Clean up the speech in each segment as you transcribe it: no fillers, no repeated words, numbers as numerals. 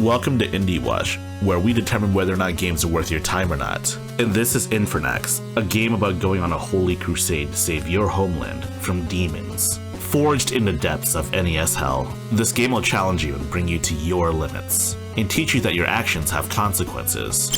Welcome to Indie Watch, where we determine whether or not games are worth your time or not. And this is Infernax, a game about going on a holy crusade to save your homeland from demons. Forged in the depths of NES Hell, this game will challenge you and bring you to your limits, and teach you that your actions have consequences.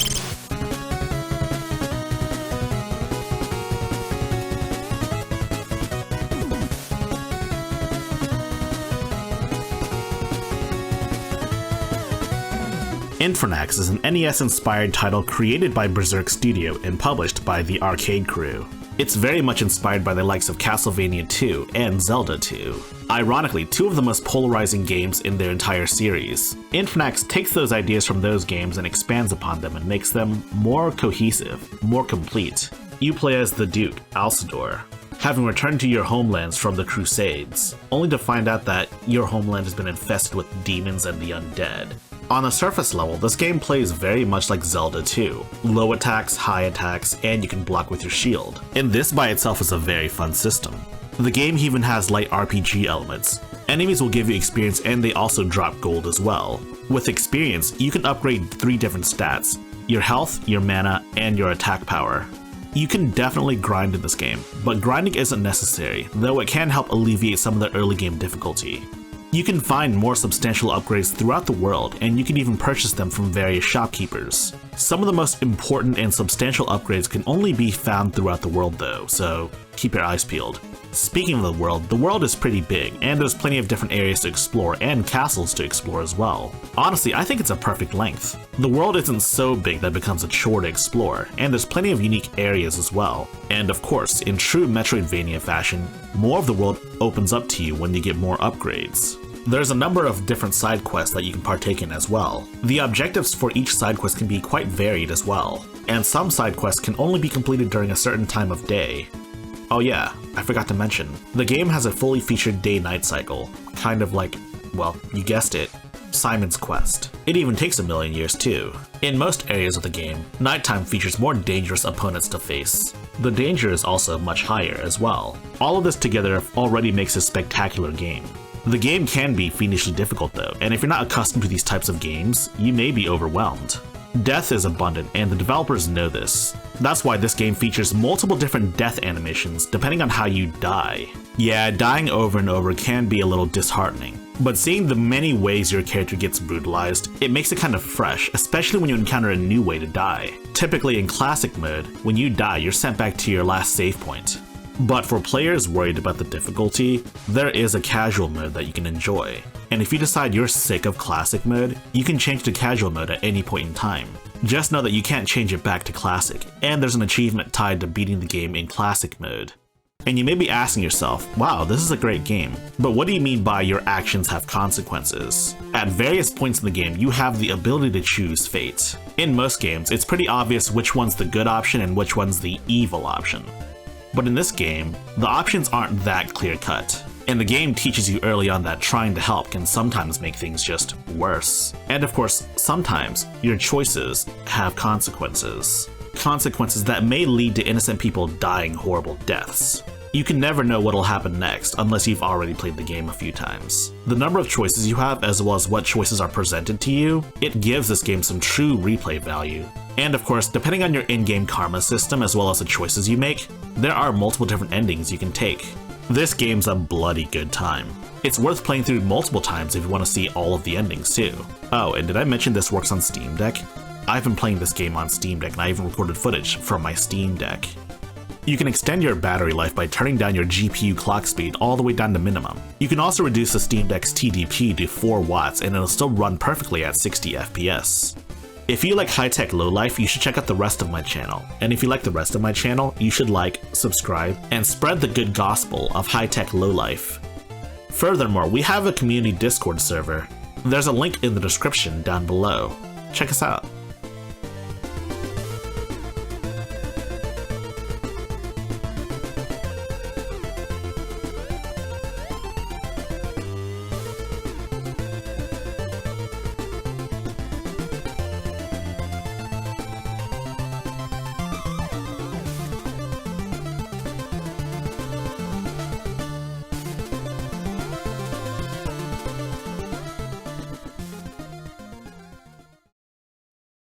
Infernax is an NES-inspired title created by Berzerk Studio and published by the Arcade Crew. It's very much inspired by the likes of Castlevania 2 and Zelda 2. Ironically, two of the most polarizing games in their entire series. Infernax takes those ideas from those games and expands upon them and makes them more cohesive, more complete. You play as the Duke, Alcidor, having returned to your homelands from the Crusades, only to find out that your homeland has been infested with demons and the undead. On the surface level, this game plays very much like Zelda 2. Low attacks, high attacks, and you can block with your shield. And this by itself is a very fun system. The game even has light RPG elements. Enemies will give you experience and they also drop gold as well. With experience, you can upgrade 3 different stats: your health, your mana, and your attack power. You can definitely grind in this game, but grinding isn't necessary, though it can help alleviate some of the early game difficulty. You can find more substantial upgrades throughout the world, and you can even purchase them from various shopkeepers. Some of the most important and substantial upgrades can only be found throughout the world though, so keep your eyes peeled. Speaking of the world is pretty big, and there's plenty of different areas to explore and castles to explore as well. Honestly, I think it's a perfect length. The world isn't so big that it becomes a chore to explore, and there's plenty of unique areas as well. And of course, in true Metroidvania fashion, more of the world opens up to you when you get more upgrades. There's a number of different side quests that you can partake in as well. The objectives for each side quest can be quite varied as well, and some side quests can only be completed during a certain time of day. Oh yeah, I forgot to mention, the game has a fully featured day-night cycle, kind of like, well, you guessed it, Simon's Quest. It even takes a million years too. In most areas of the game, nighttime features more dangerous opponents to face. The danger is also much higher as well. All of this together already makes a spectacular game. The game can be fiendishly difficult though, and if you're not accustomed to these types of games, you may be overwhelmed. Death is abundant, and the developers know this. That's why this game features multiple different death animations depending on how you die. Yeah, dying over and over can be a little disheartening, but seeing the many ways your character gets brutalized, it makes it kind of fresh, especially when you encounter a new way to die. Typically in classic mode, when you die, you're sent back to your last save point. But for players worried about the difficulty, there is a casual mode that you can enjoy. And if you decide you're sick of classic mode, you can change to casual mode at any point in time. Just know that you can't change it back to classic, and there's an achievement tied to beating the game in classic mode. And you may be asking yourself, wow, this is a great game, but what do you mean by your actions have consequences? At various points in the game, you have the ability to choose fate. In most games, it's pretty obvious which one's the good option and which one's the evil option. But in this game, the options aren't that clear-cut, and the game teaches you early on that trying to help can sometimes make things just worse. And of course, sometimes your choices have consequences. Consequences that may lead to innocent people dying horrible deaths. You can never know what'll happen next unless you've already played the game a few times. The number of choices you have, as well as what choices are presented to you, it gives this game some true replay value. And of course, depending on your in-game karma system as well as the choices you make, there are multiple different endings you can take. This game's a bloody good time. It's worth playing through multiple times if you want to see all of the endings too. Oh, and did I mention this works on Steam Deck? I've been playing this game on Steam Deck and I even recorded footage from my Steam Deck. You can extend your battery life by turning down your GPU clock speed all the way down to minimum. You can also reduce the Steam Deck's TDP to 4 watts and it'll still run perfectly at 60 FPS. If you like high-tech lowlife, you should check out the rest of my channel. And if you like the rest of my channel, you should like, subscribe, and spread the good gospel of high-tech lowlife. Furthermore, we have a community Discord server. There's a link in the description down below. Check us out.